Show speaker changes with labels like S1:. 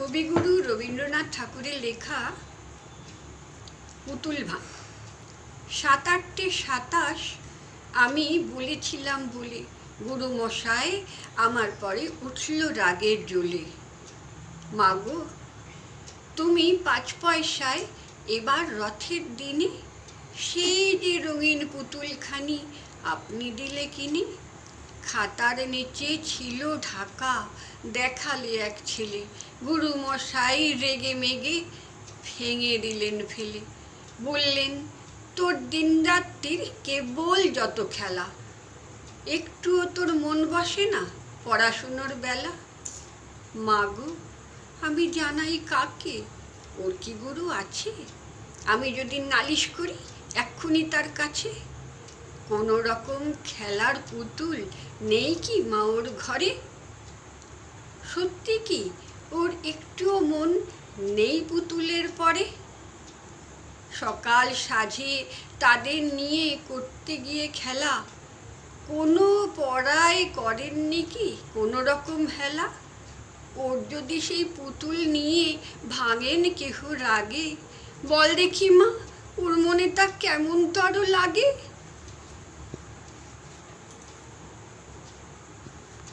S1: কবিগুরু রবীন্দ্রনাথ ঠাকুরের লেখা পুতুল ভাঙ। ৭-৮-২৭ আমি বলেছিলাম বলে গুরু মশাই আমার পরে উঠল রাগের জ্বলে। মাগো, তুমি ৫ পয়সায় এবার রথের দিনে সেই যে রঙিন পুতুলখানি আপনি দিলে কিনে। খাতার নিচে ছিল ঢাকা, দেখালে এক ছেলে। গুরু মশাই রেগে মেগে ভেঙে দিলেন ফেলে। বললেন, তোর দিন রাত্রির কেবল যত খেলা, একটুও তোর মন বসে না পড়াশুনোর বেলা। মাগো, আমি জানাই কাকে, ওর কি গুরু আছে? আমি যদি নালিশ করি এক্ষুনি তার কাছে। কোনো রকম খেলার পুতুল নেই কি মা ওর ঘরে? সত্যি কি ওর একটুও মন নেই পুতুলের পরে? সকাল সাঁঝে তাদের নিয়ে করতে গিয়ে খেলা, কোনো পড়ায় করেননি কি কোনো রকম হেলা? ওর যদি সেই পুতুল নিয়ে ভাঙেন কেহ রাগে, বল দেখি মা ওর মনে তা কেমন তো আরো লাগে।